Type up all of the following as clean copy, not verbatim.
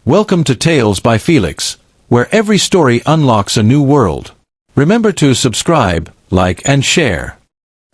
Welcome to Tales by Felix, where every story unlocks a new world. Remember to subscribe, like and share.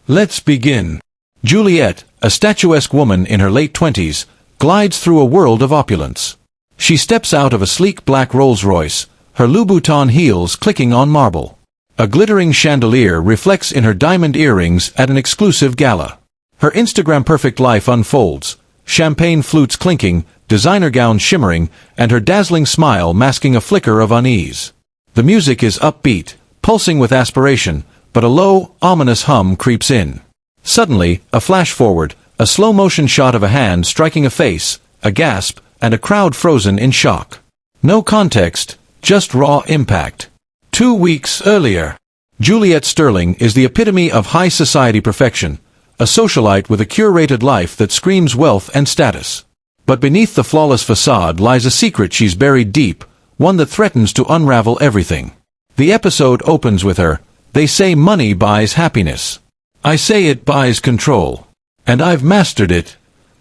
Let's begin. Juliet, a statuesque woman in her late 20s, glides through a world of opulence. She steps out of a sleek black Rolls-Royce, her Louboutin heels clicking on marble. A glittering chandelier reflects in her diamond earrings at an exclusive gala. Her Instagram-perfect life unfolds, champagne flutes clinking, designer gowns shimmering, and her dazzling smile masking a flicker of unease. The music is upbeat, pulsing with aspiration, but a low, ominous hum creeps in. Suddenly, a flash forward, a slow-motion shot of a hand striking a face, a gasp, and a crowd frozen in shock. No context, just raw impact. 2 weeks earlier. Juliet Sterling is the epitome of high society perfection, a socialite with a curated life that screams wealth and status. But beneath the flawless facade lies a secret she's buried deep, one that threatens to unravel everything. The episode opens with her, "They say money buys happiness. I say it buys control. And I've mastered it.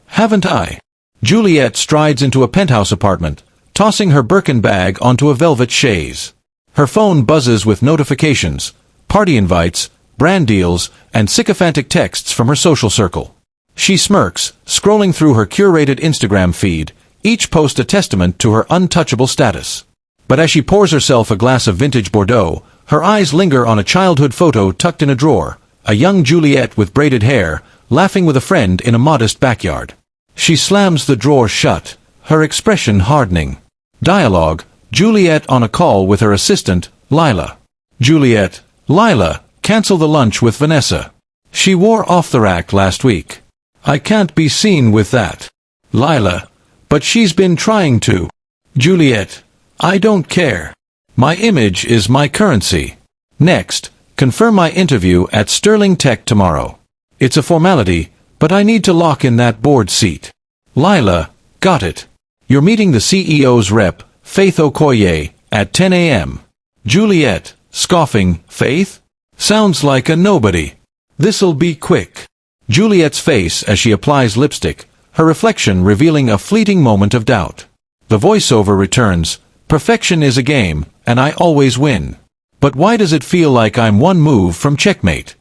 Haven't I?" Juliet strides into a penthouse apartment, tossing her Birkin bag onto a velvet chaise. Her phone buzzes with notifications, party invites, brand deals, and sycophantic texts from her social circle. She smirks, scrolling through her curated Instagram feed, each post a testament to her untouchable status. But as she pours herself a glass of vintage Bordeaux, her eyes linger on a childhood photo tucked in a drawer, a young Juliet with braided hair, laughing with a friend in a modest backyard. She slams the drawer shut, her expression hardening. Dialogue: Juliet on a call with her assistant, Lila. Juliet: "Lila, cancel the lunch with Vanessa. She wore off the rack last week. I can't be seen with that." Lila: "But she's been trying to." Juliet: "I don't care. My image is my currency." Next, confirm my interview at Sterling Tech tomorrow. It's a formality, but I need to lock in that board seat. Lila: "Got it. You're meeting the CEO's rep, Faith Okoye, at 10 a.m. Juliet, scoffing: "Faith? Sounds like a nobody. This'll be quick." Juliet's face as she applies lipstick, her reflection revealing a fleeting moment of doubt. The voiceover returns, "Perfection is a game, and I always win. But why does it feel like I'm one move from checkmate?"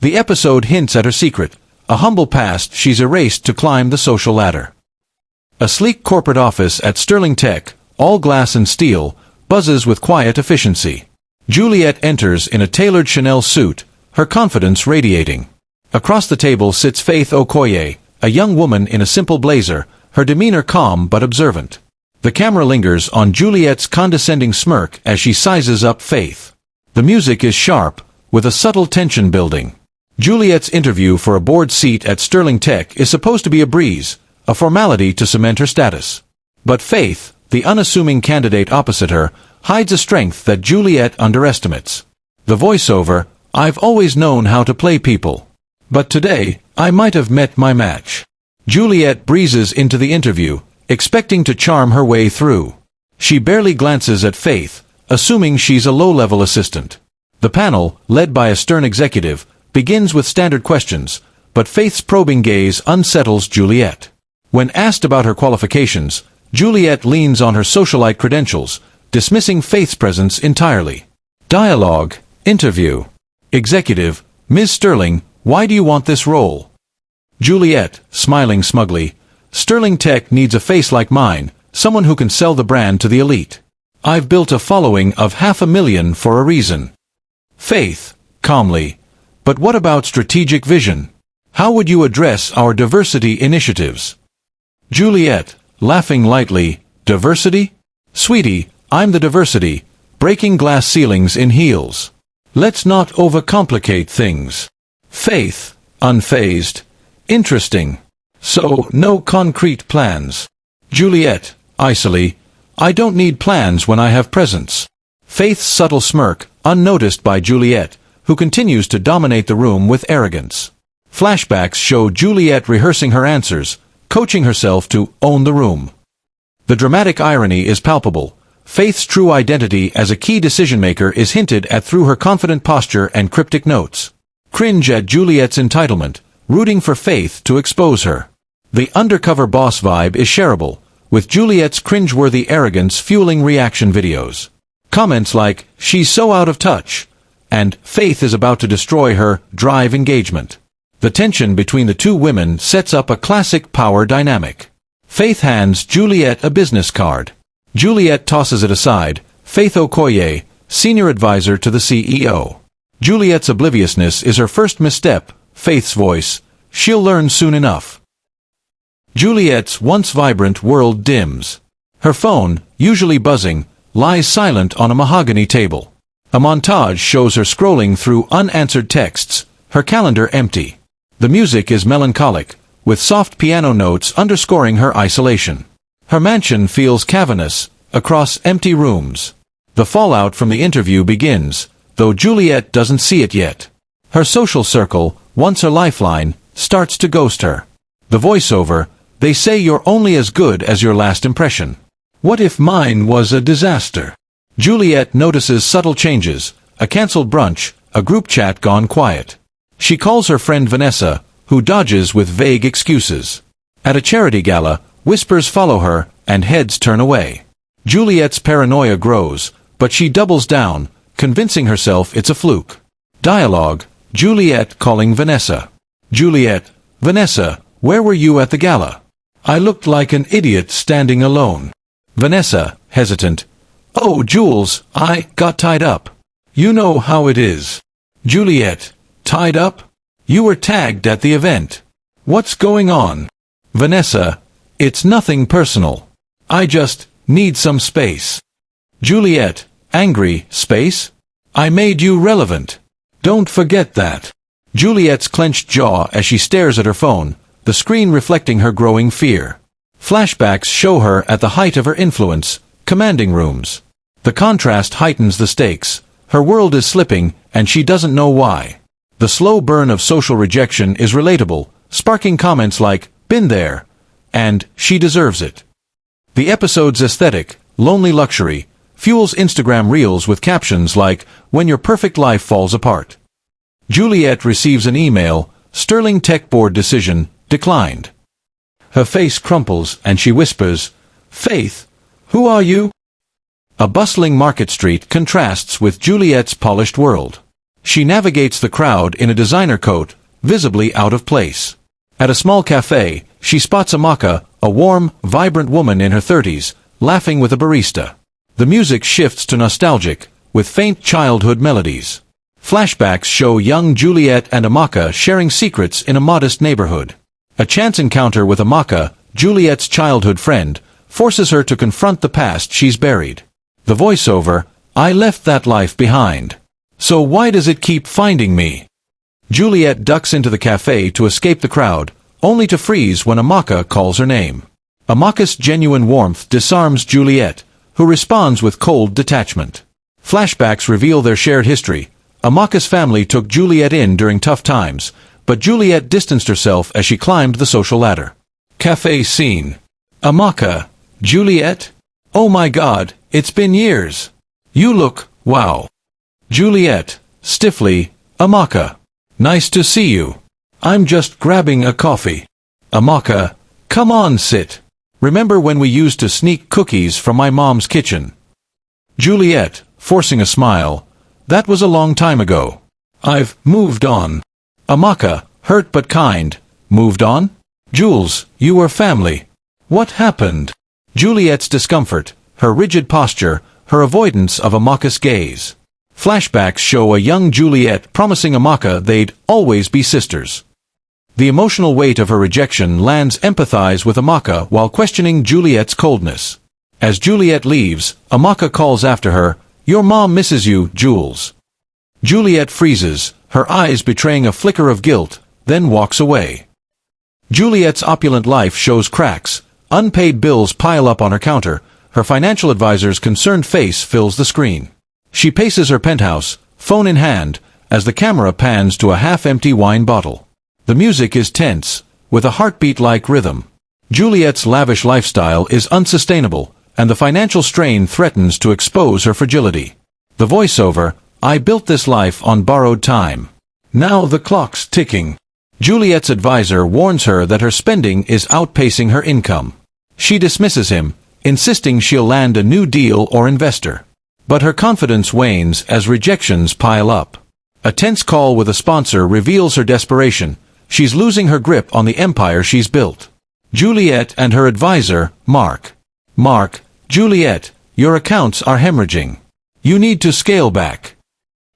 The episode hints at her secret, a humble past she's erased to climb the social ladder. A sleek corporate office at Sterling Tech, all glass and steel, buzzes with quiet efficiency. Juliet enters in a tailored Chanel suit, her confidence radiating. Across the table sits Faith Okoye, a young woman in a simple blazer, her demeanor calm but observant. The camera lingers on Juliet's condescending smirk as she sizes up Faith. The music is sharp, with a subtle tension building. Juliet's interview for a board seat at Sterling Tech is supposed to be a breeze, a formality to cement her status. But Faith, the unassuming candidate opposite her, hides a strength that Juliet underestimates. The voiceover: "I've always known how to play people. But today, I might have met my match." Juliet breezes into the interview, expecting to charm her way through. She barely glances at Faith, assuming she's a low-level assistant. The panel, led by a stern executive, begins with standard questions, but Faith's probing gaze unsettles Juliet. When asked about her qualifications, Juliet leans on her socialite credentials, dismissing Faith's presence entirely. Dialogue: Interview. Executive: "Ms. Sterling, why do you want this role?" Juliet, smiling smugly: "Sterling Tech needs a face like mine, someone who can sell the brand to the elite. I've built a following of 500,000 for a reason." Faith, calmly: "But what about strategic vision? How would you address our diversity initiatives?" Juliet, laughing lightly: "Diversity? Sweetie, I'm the diversity, breaking glass ceilings in heels. Let's not overcomplicate things." Faith, unfazed: "Interesting. So, no concrete plans." Juliet, icily: "I don't need plans when I have presence." Faith's subtle smirk, unnoticed by Juliet, who continues to dominate the room with arrogance. Flashbacks show Juliet rehearsing her answers, coaching herself to own the room. The dramatic irony is palpable. Faith's true identity as a key decision-maker is hinted at through her confident posture and cryptic notes. Cringe at Juliet's entitlement, rooting for Faith to expose her. The undercover boss vibe is shareable, with Juliet's cringeworthy arrogance fueling reaction videos. Comments like, "She's so out of touch," and "Faith is about to destroy her," drive engagement. The tension between the two women sets up a classic power dynamic. Faith hands Juliet a business card. Juliet tosses it aside. Faith Okoye, senior advisor to the CEO. Juliet's obliviousness is her first misstep. Faith's voice, "She'll learn soon enough." Juliet's once vibrant world dims. Her phone, usually buzzing, lies silent on a mahogany table. A montage shows her scrolling through unanswered texts, her calendar empty. The music is melancholic, with soft piano notes underscoring her isolation. Her mansion feels cavernous, across empty rooms. The fallout from the interview begins, though Juliet doesn't see it yet. Her social circle, once her lifeline, starts to ghost her. The voiceover, "They say you're only as good as your last impression. What if mine was a disaster?" Juliet notices subtle changes, a cancelled brunch, a group chat gone quiet. She calls her friend Vanessa, who dodges with vague excuses. At a charity gala, whispers follow her, and heads turn away. Juliet's paranoia grows, but she doubles down, convincing herself it's a fluke. Dialogue, Juliet calling Vanessa. Juliet, "Vanessa, where were you at the gala? I looked like an idiot standing alone." Vanessa, hesitant, "Oh, Jules, I got tied up. You know how it is." Juliet, "Tied up? You were tagged at the event. What's going on?" Vanessa, "It's nothing personal. I just need some space." Juliet, angry, "Space? I made you relevant. Don't forget that." Juliet's clenched jaw as she stares at her phone, the screen reflecting her growing fear. Flashbacks show her at the height of her influence, commanding rooms. The contrast heightens the stakes. Her world is slipping, and she doesn't know why. The slow burn of social rejection is relatable, sparking comments like, "Been there," and "She deserves it." The episode's aesthetic, lonely luxury, fuels Instagram reels with captions like, "When your perfect life falls apart." Juliet receives an email, "Sterling Tech Board decision, declined." Her face crumples and she whispers, "Faith, who are you?" A bustling market street contrasts with Juliet's polished world. She navigates the crowd in a designer coat, visibly out of place. At a small cafe, she spots Amaka, a warm, vibrant woman in her 30s, laughing with a barista. The music shifts to nostalgic, with faint childhood melodies. Flashbacks show young Juliet and Amaka sharing secrets in a modest neighborhood. A chance encounter with Amaka, Juliet's childhood friend, forces her to confront the past she's buried. The voiceover, "I left that life behind. So why does it keep finding me?" Juliet ducks into the cafe to escape the crowd, only to freeze when Amaka calls her name. Amaka's genuine warmth disarms Juliet, who responds with cold detachment. Flashbacks reveal their shared history. Amaka's family took Juliet in during tough times, but Juliet distanced herself as she climbed the social ladder. Cafe scene. Amaka, "Juliet? Oh my God, it's been years. You look, wow." Juliet, stiffly, "Amaka, nice to see you. I'm just grabbing a coffee." Amaka, "Come on, sit. Remember when we used to sneak cookies from my mom's kitchen?" Juliet, forcing a smile, "That was a long time ago. I've moved on." Amaka, hurt but kind, "Moved on? Jules, you were family. What happened?" Juliet's discomfort, her rigid posture, her avoidance of Amaka's gaze. Flashbacks show a young Juliet promising Amaka they'd always be sisters. The emotional weight of her rejection lands empathize with Amaka while questioning Juliet's coldness. As Juliet leaves, Amaka calls after her, "Your mom misses you, Jules." Juliet freezes, her eyes betraying a flicker of guilt, then walks away. Juliet's opulent life shows cracks. Unpaid bills pile up on her counter. Her financial advisor's concerned face fills the screen. She paces her penthouse, phone in hand, as the camera pans to a half-empty wine bottle. The music is tense, with a heartbeat-like rhythm. Juliet's lavish lifestyle is unsustainable, and the financial strain threatens to expose her fragility. The voiceover, "I built this life on borrowed time. Now the clock's ticking." Juliet's advisor warns her that her spending is outpacing her income. She dismisses him, insisting she'll land a new deal or investor. But her confidence wanes as rejections pile up. A tense call with a sponsor reveals her desperation. She's losing her grip on the empire she's built. Juliet and her advisor, Mark. Mark, Juliet, your accounts are hemorrhaging. You need to scale back.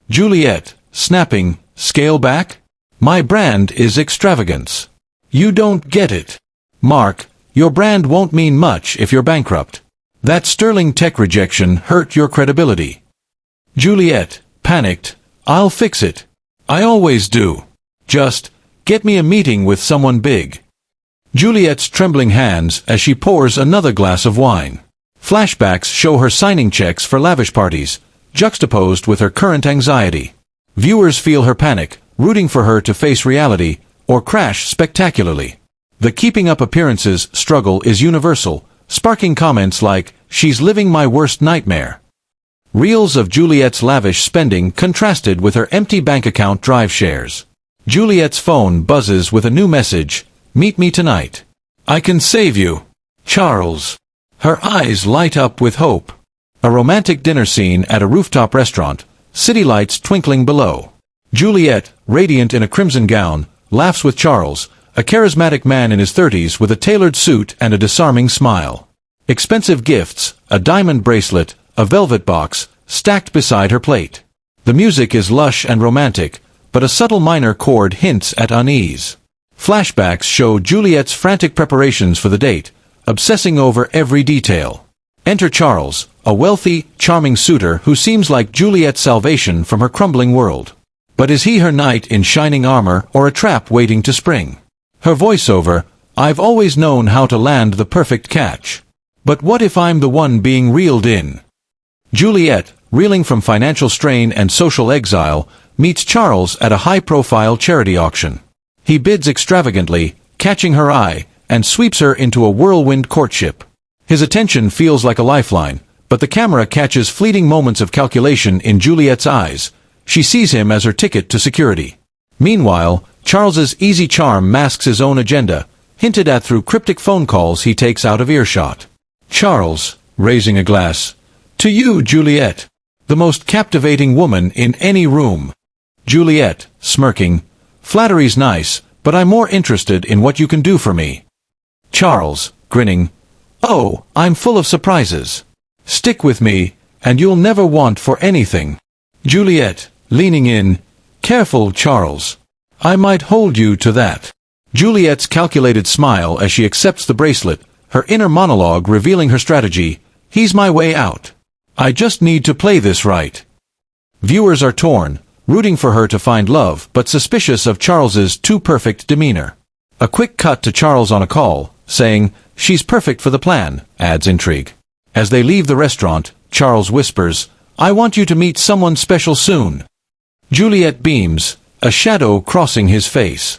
Juliet, snapping, scale back? My brand is extravagance. You don't get it. Mark, your brand won't mean much if you're bankrupt. That sterling tech rejection hurt your credibility. Juliet, panicked, I'll fix it. I always do. Just, get me a meeting with someone big. Juliet's trembling hands as she pours another glass of wine. Flashbacks show her signing checks for lavish parties, juxtaposed with her current anxiety. Viewers feel her panic, rooting for her to face reality, or crash spectacularly. The keeping up appearances struggle is universal, sparking comments like, she's living my worst nightmare. Reels of Juliet's lavish spending contrasted with her empty bank account drive shares. Juliet's phone buzzes with a new message, meet me tonight. I can save you. Charles. Her eyes light up with hope. A romantic dinner scene at a rooftop restaurant, city lights twinkling below. Juliet, radiant in a crimson gown, laughs with Charles, a charismatic man in his 30s with a tailored suit and a disarming smile. Expensive gifts, a diamond bracelet, a velvet box, stacked beside her plate. The music is lush and romantic, but a subtle minor chord hints at unease. Flashbacks show Juliet's frantic preparations for the date, obsessing over every detail. Enter Charles, a wealthy, charming suitor who seems like Juliet's salvation from her crumbling world. But is he her knight in shining armor or a trap waiting to spring? Her voiceover, I've always known how to land the perfect catch. But what if I'm the one being reeled in? Juliet, reeling from financial strain and social exile, meets Charles at a high-profile charity auction. He bids extravagantly, catching her eye, and sweeps her into a whirlwind courtship. His attention feels like a lifeline, but the camera catches fleeting moments of calculation in Juliet's eyes. She sees him as her ticket to security. Meanwhile, Charles's easy charm masks his own agenda, hinted at through cryptic phone calls he takes out of earshot. Charles, raising a glass. To you, Juliet. The most captivating woman in any room. Juliet, smirking. Flattery's nice, but I'm more interested in what you can do for me. Charles, grinning. Oh, I'm full of surprises. Stick with me, and you'll never want for anything. Juliet, leaning in. Careful, Charles. I might hold you to that. Juliet's calculated smile as she accepts the bracelet, her inner monologue revealing her strategy. He's my way out. I just need to play this right. Viewers are torn, rooting for her to find love but suspicious of Charles's too-perfect demeanor. A quick cut to Charles on a call, saying, she's perfect for the plan, adds intrigue. As they leave the restaurant, Charles whispers, I want you to meet someone special soon. Juliet beams, a shadow crossing his face.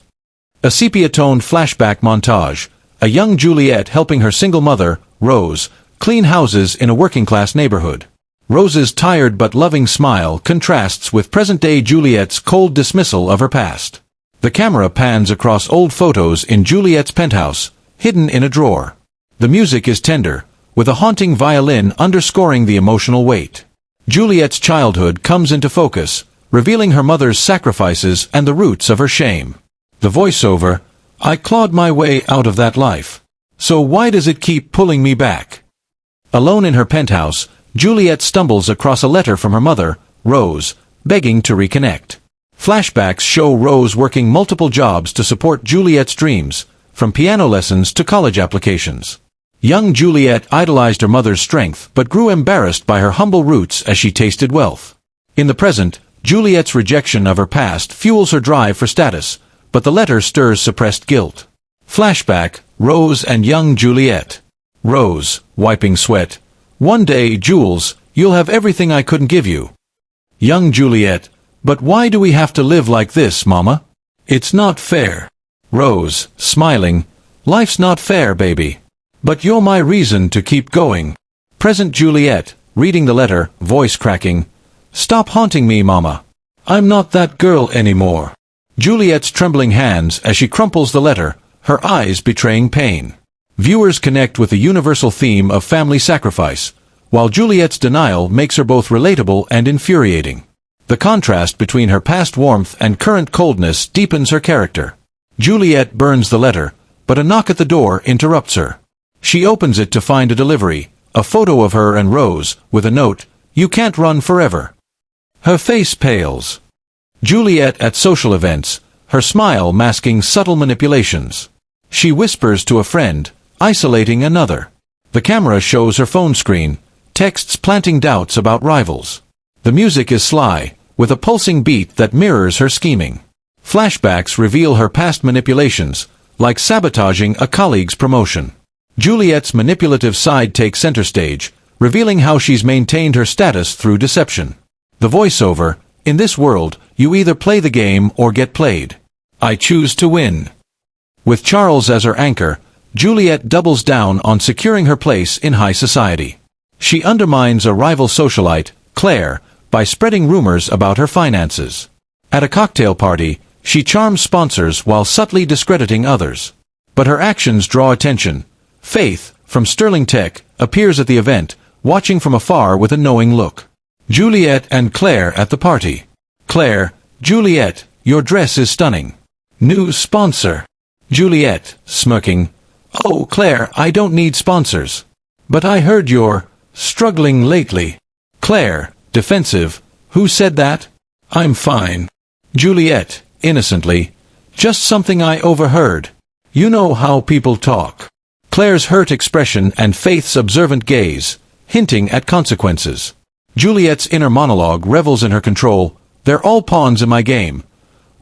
A sepia-toned flashback montage, a young Juliet helping her single mother, Rose, clean houses in a working-class neighborhood. Rose's tired but loving smile contrasts with present-day Juliet's cold dismissal of her past. The camera pans across old photos in Juliet's penthouse, hidden in a drawer. The music is tender, with a haunting violin underscoring the emotional weight. Juliet's childhood comes into focus, revealing her mother's sacrifices and the roots of her shame. The voiceover, I clawed my way out of that life. So why does it keep pulling me back? Alone in her penthouse, Juliet stumbles across a letter from her mother, Rose, begging to reconnect. Flashbacks show Rose working multiple jobs to support Juliet's dreams, from piano lessons to college applications. Young Juliet idolized her mother's strength but grew embarrassed by her humble roots as she tasted wealth. In the present, Juliet's rejection of her past fuels her drive for status, but the letter stirs suppressed guilt. Flashback, Rose and young Juliet. Rose, wiping sweat. One day, Jules, you'll have everything I couldn't give you. Young Juliet, but why do we have to live like this, Mama? It's not fair. Rose, smiling, life's not fair, baby. But you're my reason to keep going. Present Juliet, reading the letter, voice cracking. Stop haunting me, Mama. I'm not that girl anymore. Juliet's trembling hands as she crumples the letter, her eyes betraying pain. Viewers connect with the universal theme of family sacrifice, while Juliet's denial makes her both relatable and infuriating. The contrast between her past warmth and current coldness deepens her character. Juliet burns the letter, but a knock at the door interrupts her. She opens it to find a delivery, a photo of her and Rose, with a note, "You can't run forever." Her face pales. Juliet at social events, her smile masking subtle manipulations. She whispers to a friend, isolating another. The camera shows her phone screen, texts planting doubts about rivals. The music is sly, with a pulsing beat that mirrors her scheming. Flashbacks reveal her past manipulations, like sabotaging a colleague's promotion. Juliet's manipulative side takes center stage, revealing how she's maintained her status through deception. The voiceover, "In this world, you either play the game or get played. I choose to win." With Charles as her anchor, Juliet doubles down on securing her place in high society. She undermines a rival socialite, Claire, by spreading rumors about her finances. At a cocktail party, she charms sponsors while subtly discrediting others. But her actions draw attention. Faith, from Sterling Tech, appears at the event, watching from afar with a knowing look. Juliet and Claire at the party. Claire, "Juliet, your dress is stunning." "New sponsor." Juliet, smirking, "Oh, Claire, I don't need sponsors. But I heard you're struggling lately." Claire, defensive, "Who said that? I'm fine." Juliet, innocently, "Just something I overheard. You know how people talk." Claire's hurt expression and Faith's observant gaze, hinting at consequences. Juliet's inner monologue revels in her control, "They're all pawns in my game,"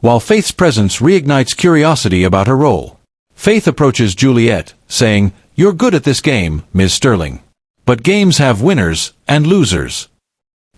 while Faith's presence reignites curiosity about her role. Faith approaches Juliet, saying, "You're good at this game, Ms. Sterling. But games have winners and losers."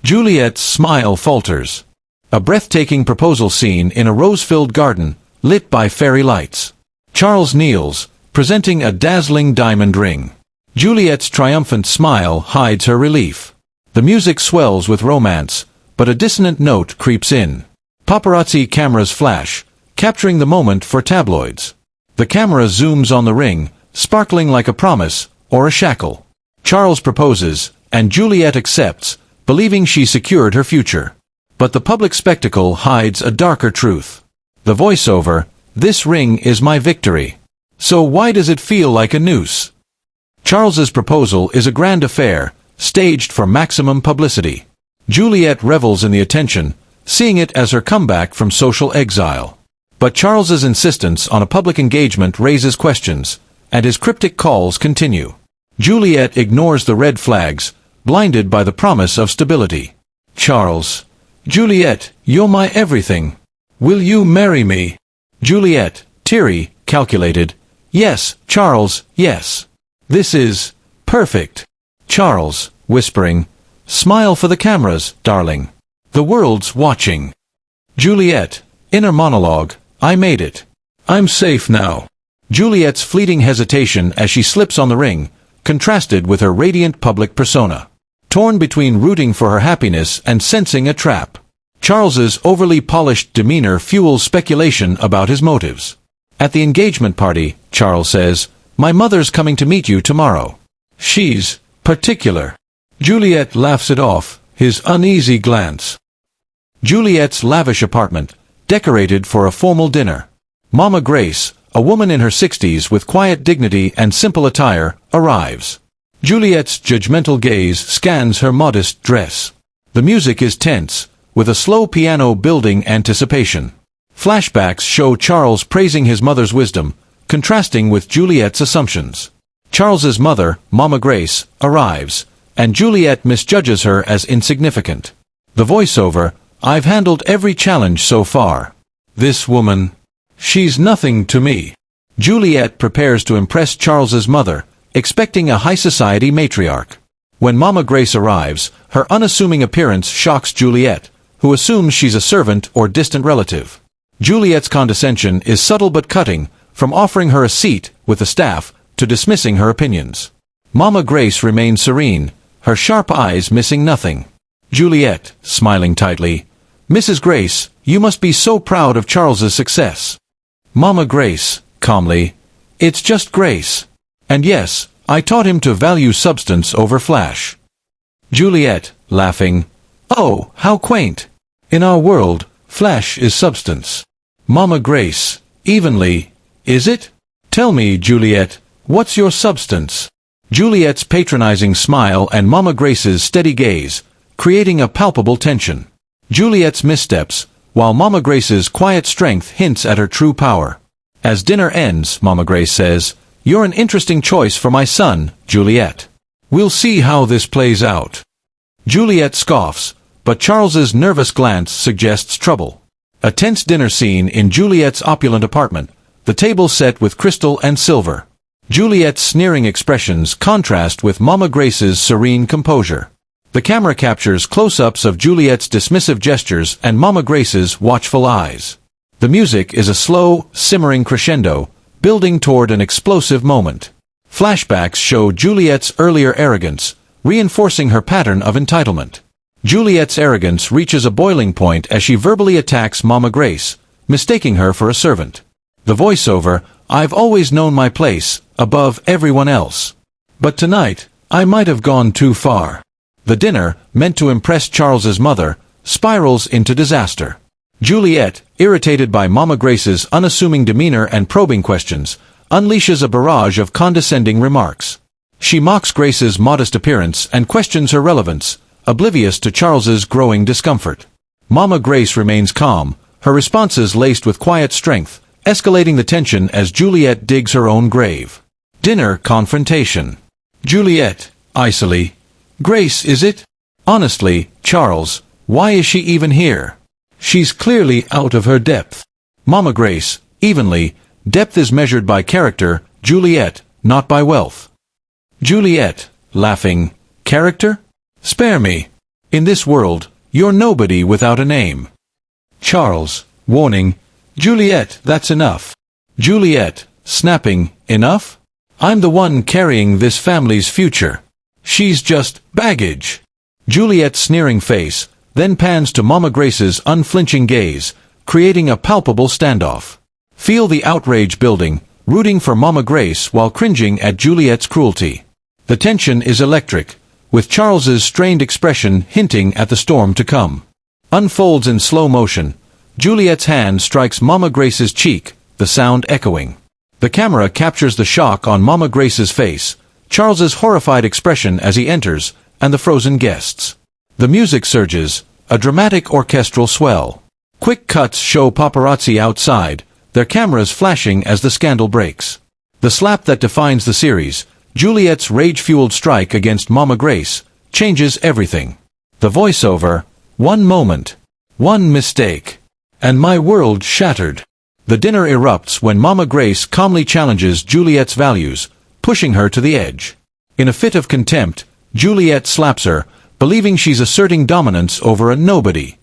Juliet's smile falters. A breathtaking proposal scene in a rose-filled garden, lit by fairy lights. Charles kneels, presenting a dazzling diamond ring. Juliet's triumphant smile hides her relief. The music swells with romance, but a dissonant note creeps in. Paparazzi cameras flash, capturing the moment for tabloids. The camera zooms on the ring, sparkling like a promise or a shackle. Charles proposes, and Juliet accepts, believing she secured her future. But the public spectacle hides a darker truth. The voiceover, "This ring is my victory. So why does it feel like a noose?" Charles's proposal is a grand affair, staged for maximum publicity. Juliet revels in the attention, seeing it as her comeback from social exile. But Charles's insistence on a public engagement raises questions, and his cryptic calls continue. Juliet ignores the red flags, blinded by the promise of stability. Charles, "Juliet, you're my everything. Will you marry me?" Juliet, teary, calculated, "Yes, Charles, yes. This is perfect." Charles, whispering, "Smile for the cameras, darling. The world's watching." Juliet, inner monologue, "I made it. I'm safe now." Juliet's fleeting hesitation as she slips on the ring, contrasted with her radiant public persona. Torn between rooting for her happiness and sensing a trap. Charles's overly polished demeanor fuels speculation about his motives. At the engagement party, Charles says, "My mother's coming to meet you tomorrow. She's particular." Juliet laughs it off, his uneasy glance. Juliet's lavish apartment, decorated for a formal dinner. Mama Grace, a woman in her 60s with quiet dignity and simple attire, arrives. Juliet's judgmental gaze scans her modest dress. The music is tense, with a slow piano building anticipation. Flashbacks show Charles praising his mother's wisdom, contrasting with Juliet's assumptions. Charles's mother, Mama Grace, arrives, and Juliet misjudges her as insignificant. The voiceover, "I've handled every challenge so far. This woman, she's nothing to me." Juliet prepares to impress Charles's mother, expecting a high society matriarch. When Mama Grace arrives, her unassuming appearance shocks Juliet, who assumes she's a servant or distant relative. Juliet's condescension is subtle but cutting, from offering her a seat with the staff to dismissing her opinions. Mama Grace remains serene, her sharp eyes missing nothing. Juliet, smiling tightly, "Mrs. Grace, you must be so proud of Charles's success." Mama Grace, calmly, "It's just Grace. And yes, I taught him to value substance over flash. Juliet, laughing. Oh, how quaint. In our world, flash is substance. Mama Grace, evenly, is it? Tell me, Juliet, what's your substance? Juliet's patronizing smile and Mama Grace's steady gaze, creating a palpable tension. Juliet's missteps, while Mama Grace's quiet strength hints at her true power. As dinner ends, Mama Grace says, "You're an interesting choice for my son, Juliet. We'll see how this plays out." Juliet scoffs, but Charles's nervous glance suggests trouble. A tense dinner scene in Juliet's opulent apartment, the table set with crystal and silver. Juliet's sneering expressions contrast with Mama Grace's serene composure. The camera captures close-ups of Juliet's dismissive gestures and Mama Grace's watchful eyes. The music is a slow, simmering crescendo, building toward an explosive moment. Flashbacks show Juliet's earlier arrogance, reinforcing her pattern of entitlement. Juliet's arrogance reaches a boiling point as she verbally attacks Mama Grace, mistaking her for a servant. The voiceover, "I've always known my place, above everyone else. But tonight, I might have gone too far." The dinner, meant to impress Charles's mother, spirals into disaster. Juliet, irritated by Mama Grace's unassuming demeanor and probing questions, unleashes a barrage of condescending remarks. She mocks Grace's modest appearance and questions her relevance, oblivious to Charles's growing discomfort. Mama Grace remains calm, her responses laced with quiet strength, escalating the tension as Juliet digs her own grave. Dinner confrontation. Juliet, icily. "Grace, is it? Honestly, Charles, why is she even here? She's clearly out of her depth." Mama Grace, evenly. "Depth is measured by character, Juliet, not by wealth." Juliet, laughing. "Character? Spare me. In this world, you're nobody without a name." Charles, warning. "Juliet, that's enough." Juliet, snapping. "Enough? I'm the one carrying this family's future. She's just baggage." Juliet's sneering face then pans to Mama Grace's unflinching gaze, creating a palpable standoff. Feel the outrage building, rooting for Mama Grace while cringing at Juliet's cruelty. The tension is electric, with Charles's strained expression hinting at the storm to come. Unfolds in slow motion. Juliet's hand strikes Mama Grace's cheek, the sound echoing. The camera captures the shock on Mama Grace's face, Charles's horrified expression as he enters, and the frozen guests. The music surges, a dramatic orchestral swell. Quick cuts show paparazzi outside, their cameras flashing as the scandal breaks. The slap that defines the series, Juliet's rage-fueled strike against Mama Grace, changes everything. The voiceover, "One moment, one mistake, and my world shattered." The dinner erupts when Mama Grace calmly challenges Juliet's values, pushing her to the edge. In a fit of contempt, Juliet slaps her, believing she's asserting dominance over a nobody.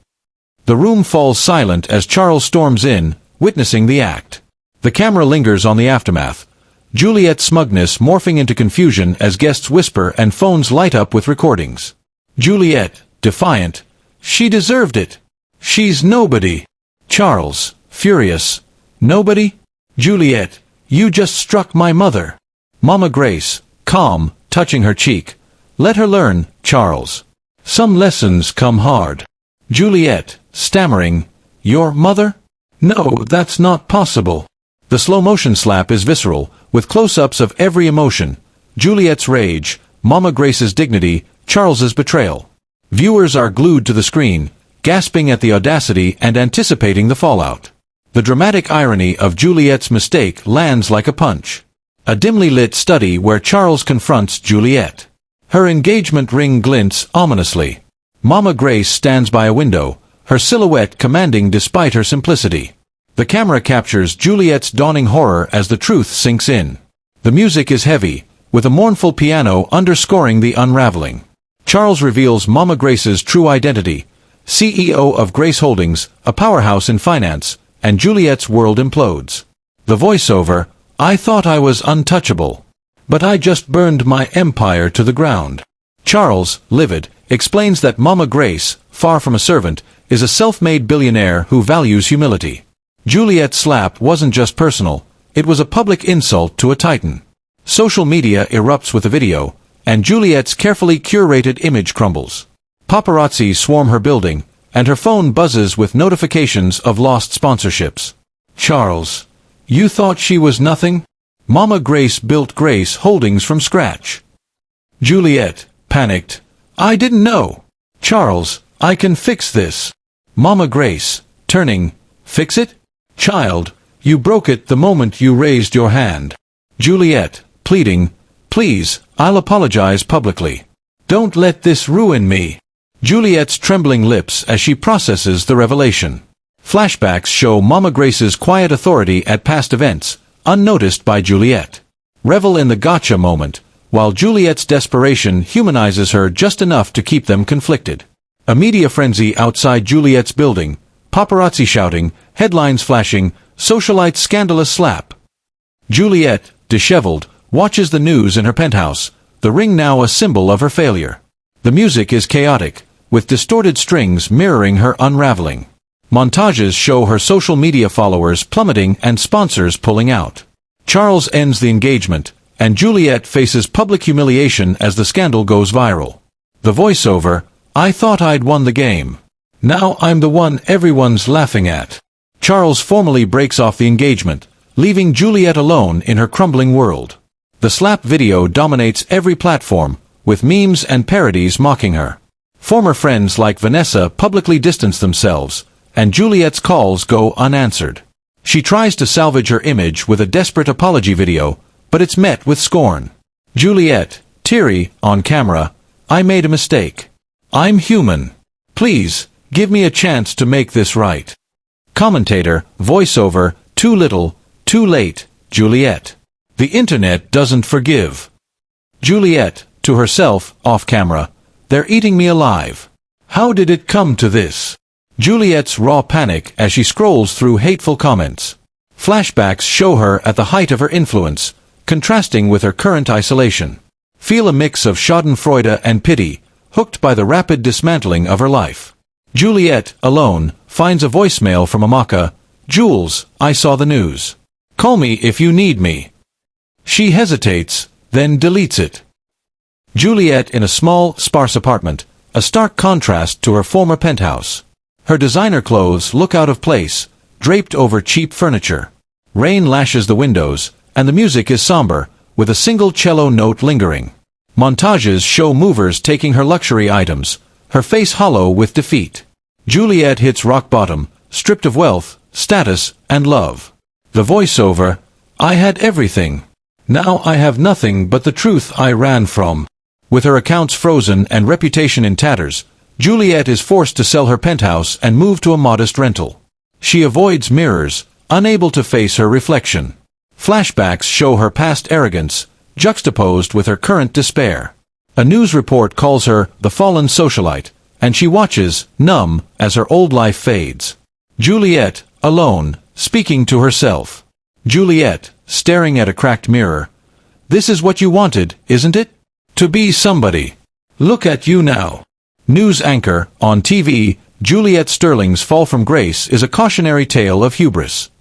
The room falls silent as Charles storms in, witnessing the act. The camera lingers on the aftermath, Juliet's smugness morphing into confusion as guests whisper and phones light up with recordings. Juliet, defiant. "She deserved it. She's nobody." Charles, furious. "Nobody? Juliet, you just struck my mother." Mama Grace, calm, touching her cheek. "Let her learn, Charles. Some lessons come hard." Juliet, stammering. "Your mother? No, that's not possible." The slow-motion slap is visceral, with close-ups of every emotion. Juliet's rage, Mama Grace's dignity, Charles's betrayal. Viewers are glued to the screen, gasping at the audacity and anticipating the fallout. The dramatic irony of Juliet's mistake lands like a punch. A dimly lit study where Charles confronts Juliet. Her engagement ring glints ominously. Mama Grace stands by a window, her silhouette commanding despite her simplicity. The camera captures Juliet's dawning horror as the truth sinks in. The music is heavy, with a mournful piano underscoring the unraveling. Charles reveals Mama Grace's true identity, CEO of Grace Holdings, a powerhouse in finance, and Juliet's world implodes. The voiceover, "I thought I was untouchable. But I just burned my empire to the ground." Charles, livid, explains that Mama Grace, far from a servant, is a self-made billionaire who values humility. Juliet's slap wasn't just personal, it was a public insult to a titan. Social media erupts with a video, and Juliet's carefully curated image crumbles. Paparazzi swarm her building, and her phone buzzes with notifications of lost sponsorships. Charles, you thought she was nothing? Mama Grace built Grace Holdings from scratch. Juliet, panicked. I didn't know. Charles, I can fix this. Mama Grace, turning. Fix it? Child, you broke it the moment you raised your hand. Juliet, pleading. Please, I'll apologize publicly. Don't let this ruin me. Juliet's trembling lips as she processes the revelation. Flashbacks show Mama Grace's quiet authority at past events, unnoticed by Juliet. Revel in the gotcha moment, while Juliet's desperation humanizes her just enough to keep them conflicted. A media frenzy outside Juliet's building, paparazzi shouting, headlines flashing, socialite scandalous slap. Juliet, disheveled, watches the news in her penthouse, the ring now a symbol of her failure. The music is chaotic, with distorted strings mirroring her unraveling. Montages show her social media followers plummeting and sponsors pulling out. Charles ends the engagement, and Juliet faces public humiliation as the scandal goes viral. The voiceover, I thought I'd won the game. Now I'm the one everyone's laughing at. Charles formally breaks off the engagement, leaving Juliet alone in her crumbling world. The slap video dominates every platform, with memes and parodies mocking her. Former friends like Vanessa publicly distance themselves, and Juliet's calls go unanswered. She tries to salvage her image with a desperate apology video, but it's met with scorn. Juliet, teary, on camera, I made a mistake. I'm human. Please, give me a chance to make this right. Commentator, voiceover, too little, too late, Juliet. The internet doesn't forgive. Juliet, to herself, off camera, they're eating me alive. How did it come to this? Juliet's raw panic as she scrolls through hateful comments. Flashbacks show her at the height of her influence, contrasting with her current isolation. Feel a mix of schadenfreude and pity, hooked by the rapid dismantling of her life. Juliet, alone, finds a voicemail from Amaka. Jules, I saw the news. Call me if you need me. She hesitates, then deletes it. Juliet in a small, sparse apartment, a stark contrast to her former penthouse. Her designer clothes look out of place, draped over cheap furniture. Rain lashes the windows, and the music is somber, with a single cello note lingering. Montages show movers taking her luxury items, her face hollow with defeat. Juliet hits rock bottom, stripped of wealth, status, and love. The voiceover, I had everything. Now I have nothing but the truth I ran from. With her accounts frozen and reputation in tatters, Juliet is forced to sell her penthouse and move to a modest rental. She avoids mirrors, unable to face her reflection. Flashbacks show her past arrogance, juxtaposed with her current despair. A news report calls her the fallen socialite, and she watches, numb, as her old life fades. Juliet, alone, speaking to herself. Juliet, staring at a cracked mirror. This is what you wanted, isn't it? To be somebody. Look at you now. News anchor, on TV, Juliet Sterling's fall from grace is a cautionary tale of hubris.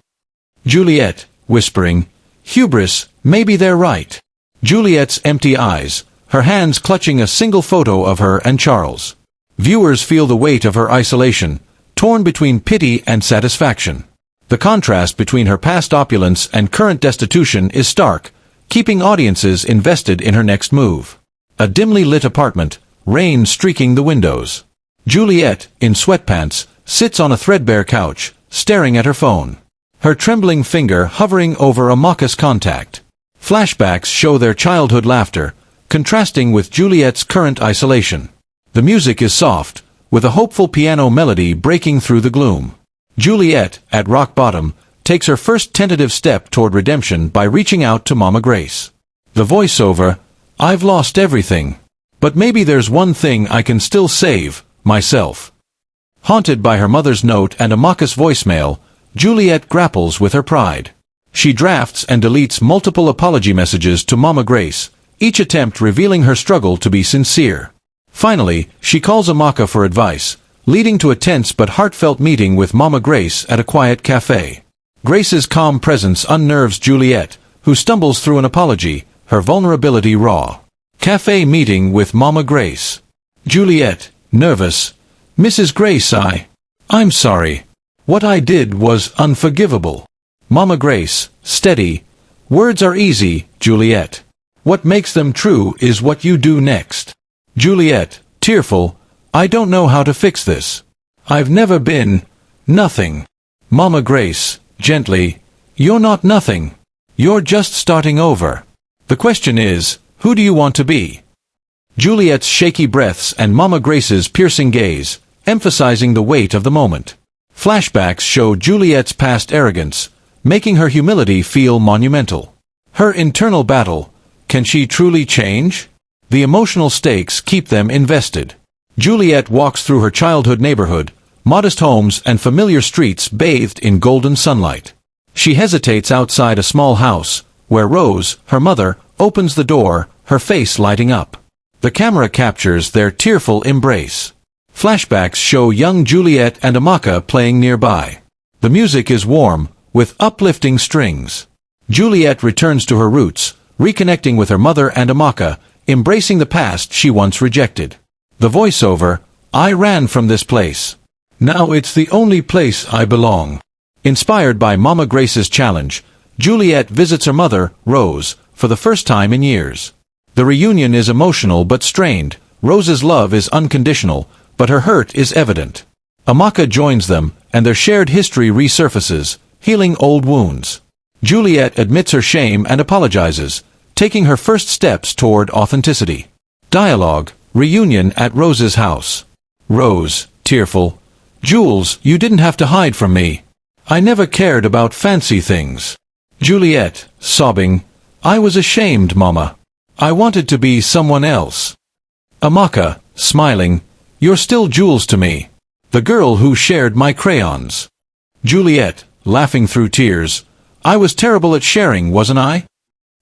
Juliet, whispering, hubris, maybe they're right. Juliet's empty eyes, her hands clutching a single photo of her and Charles. Viewers feel the weight of her isolation, torn between pity and satisfaction. The contrast between her past opulence and current destitution is stark, keeping audiences invested in her next move. A dimly lit apartment, rain streaking the windows. Juliet, in sweatpants, sits on a threadbare couch, staring at her phone. Her trembling finger hovering over a Amaka's contact. Flashbacks show their childhood laughter, contrasting with Juliet's current isolation. The music is soft, with a hopeful piano melody breaking through the gloom. Juliet, at rock bottom, takes her first tentative step toward redemption by reaching out to Mama Grace. The voiceover, I've lost everything. But maybe there's one thing I can still save, myself. Haunted by her mother's note and Amaka's voicemail, Juliet grapples with her pride. She drafts and deletes multiple apology messages to Mama Grace, each attempt revealing her struggle to be sincere. Finally, she calls Amaka for advice, leading to a tense but heartfelt meeting with Mama Grace at a quiet cafe. Grace's calm presence unnerves Juliet, who stumbles through an apology, her vulnerability raw. Cafe meeting with Mama Grace. Juliet, nervous. Mrs. Grace, I'm sorry. What I did was unforgivable. Mama Grace, steady. Words are easy, Juliet. What makes them true is what you do next. Juliet, tearful. I don't know how to fix this. I've never been nothing. Mama Grace, gently. You're not nothing. You're just starting over. The question is, who do you want to be? Juliet's shaky breaths and Mama Grace's piercing gaze, emphasizing the weight of the moment. Flashbacks show Juliet's past arrogance, making her humility feel monumental. Her internal battle, can she truly change? The emotional stakes keep them invested. Juliet walks through her childhood neighborhood, modest homes and familiar streets bathed in golden sunlight. She hesitates outside a small house, where Rose, her mother, opens the door, her face lighting up. The camera captures their tearful embrace. Flashbacks show young Juliet and Amaka playing nearby. The music is warm, with uplifting strings. Juliet returns to her roots, reconnecting with her mother and Amaka, embracing the past she once rejected. The voiceover, I ran from this place. Now it's the only place I belong. Inspired by Mama Grace's challenge, Juliet visits her mother, Rose, for the first time in years. The reunion is emotional but strained. Rose's love is unconditional, but her hurt is evident. Amaka joins them, and their shared history resurfaces, healing old wounds. Juliet admits her shame and apologizes, taking her first steps toward authenticity. Dialogue, reunion at Rose's house. Rose, tearful. Jules, you didn't have to hide from me. I never cared about fancy things. Juliet, sobbing. I was ashamed, Mama. I wanted to be someone else. Amaka, smiling. You're still Jules to me. The girl who shared my crayons. Juliet, laughing through tears. I was terrible at sharing, wasn't I?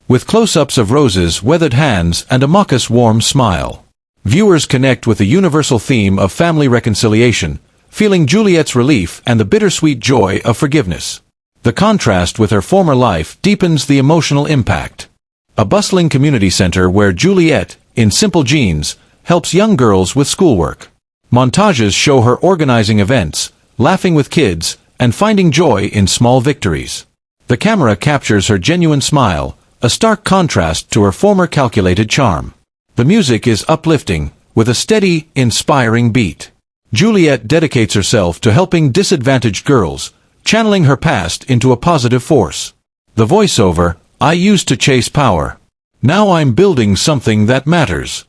With close-ups of Rose's weathered hands and Amaka's warm smile. Viewers connect with the universal theme of family reconciliation, feeling Juliet's relief and the bittersweet joy of forgiveness. The contrast with her former life deepens the emotional impact. A bustling community center where Juliet, in simple jeans, helps young girls with schoolwork. Montages show her organizing events, laughing with kids, and finding joy in small victories. The camera captures her genuine smile, a stark contrast to her former calculated charm. The music is uplifting, with a steady, inspiring beat. Juliet dedicates herself to helping disadvantaged girls, channeling her past into a positive force. The voiceover, I used to chase power. Now I'm building something that matters.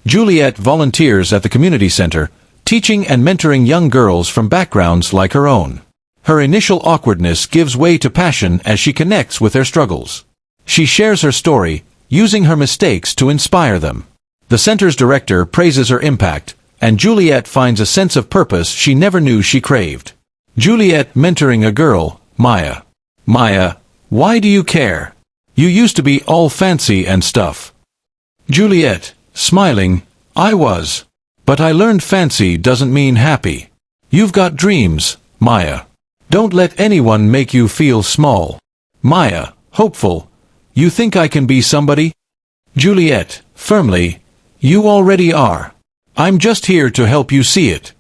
Juliet volunteers at the community center, teaching and mentoring young girls from backgrounds like her own. Her initial awkwardness gives way to passion as she connects with their struggles. She shares her story, using her mistakes to inspire them. The center's director praises her impact, and Juliet finds a sense of purpose she never knew she craved. Juliet mentoring a girl, Maya. Maya, why do you care? You used to be all fancy and stuff. Juliet, smiling, I was. But I learned fancy doesn't mean happy. You've got dreams, Maya. Don't let anyone make you feel small. Maya, hopeful. You think I can be somebody? Juliet, firmly. You already are. I'm just here to help you see it.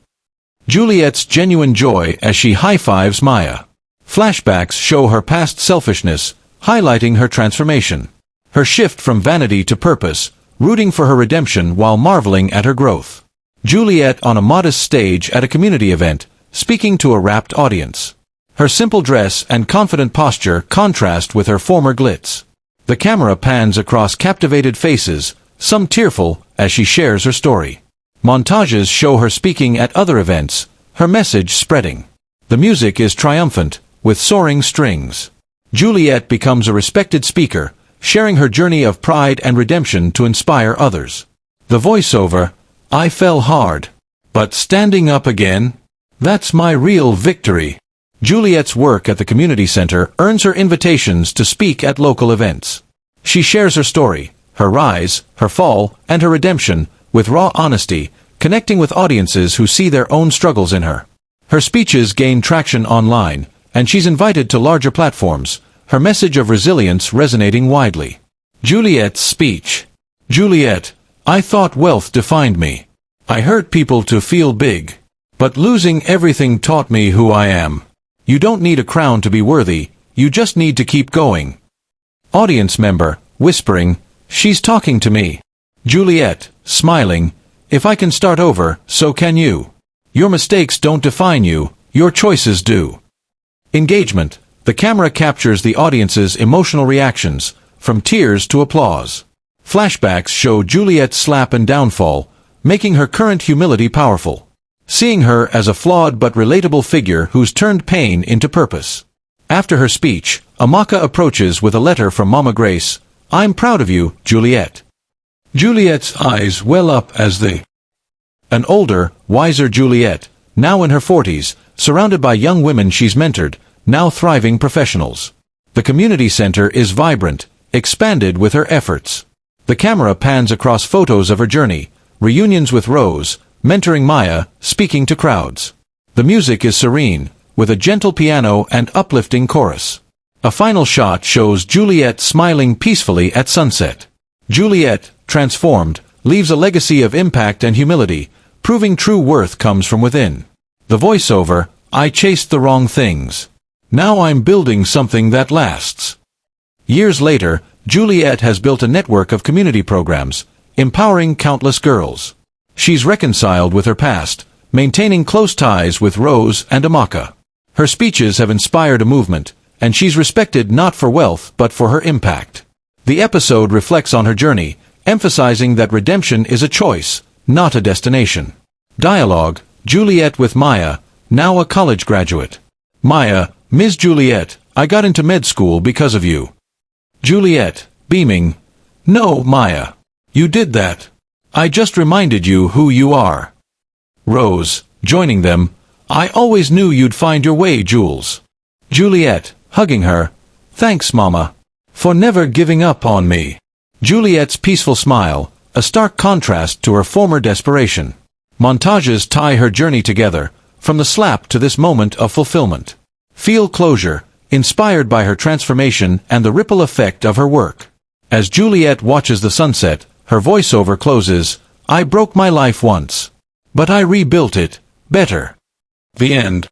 Juliet's genuine joy as she high-fives Maya. Flashbacks show her past selfishness, highlighting her transformation. Her shift from vanity to purpose, rooting for her redemption while marveling at her growth. Juliet on a modest stage at a community event, speaking to a rapt audience. Her simple dress and confident posture contrast with her former glitz. The camera pans across captivated faces, some tearful, as she shares her story. Montages show her speaking at other events, her message spreading. The music is triumphant, with soaring strings. Juliet becomes a respected speaker, sharing her journey of pride and redemption to inspire others. The voiceover, I fell hard. But standing up again? That's my real victory. Juliet's work at the community center earns her invitations to speak at local events. She shares her story, her rise, her fall, and her redemption, with raw honesty, connecting with audiences who see their own struggles in her. Her speeches gain traction online, and she's invited to larger platforms, her message of resilience resonating widely. Juliet's speech. Juliet, I thought wealth defined me. I hurt people to feel big. But losing everything taught me who I am. You don't need a crown to be worthy, you just need to keep going. Audience member, whispering, she's talking to me. Juliet, smiling, if I can start over, so can you. Your mistakes don't define you, your choices do. Engagement. The camera captures the audience's emotional reactions, from tears to applause. Flashbacks show Juliet's slap and downfall, making her current humility powerful. Seeing her as a flawed but relatable figure who's turned pain into purpose. After her speech, Amaka approaches with a letter from Mama Grace. I'm proud of you, Juliet. Juliet's eyes well up as an older, wiser Juliet, now in her 40s, surrounded by young women she's mentored, now thriving professionals. The community center is vibrant, expanded with her efforts. The camera pans across photos of her journey, reunions with Rose, mentoring Maya, speaking to crowds. The music is serene, with a gentle piano and uplifting chorus. A final shot shows Juliet smiling peacefully at sunset. Juliet, transformed, leaves a legacy of impact and humility, proving true worth comes from within. The voiceover, I chased the wrong things. Now I'm building something that lasts. Years later, Juliet has built a network of community programs, empowering countless girls. She's reconciled with her past, maintaining close ties with Rose and Amaka. Her speeches have inspired a movement, and she's respected not for wealth but for her impact. The episode reflects on her journey, emphasizing that redemption is a choice, not a destination. Dialogue, Juliet with Maya, now a college graduate. Maya, Ms. Juliet, I got into med school because of you. Juliet, beaming, no, Maya. You did that. I just reminded you who you are. Rose, joining them, I always knew you'd find your way, Jules. Juliet, hugging her, thanks, Mama, for never giving up on me. Juliet's peaceful smile, a stark contrast to her former desperation. Montages tie her journey together, from the slap to this moment of fulfillment. Feel closure, inspired by her transformation and the ripple effect of her work. As Juliet watches the sunset, her voiceover closes, I broke my life once. But I rebuilt it, better. The end.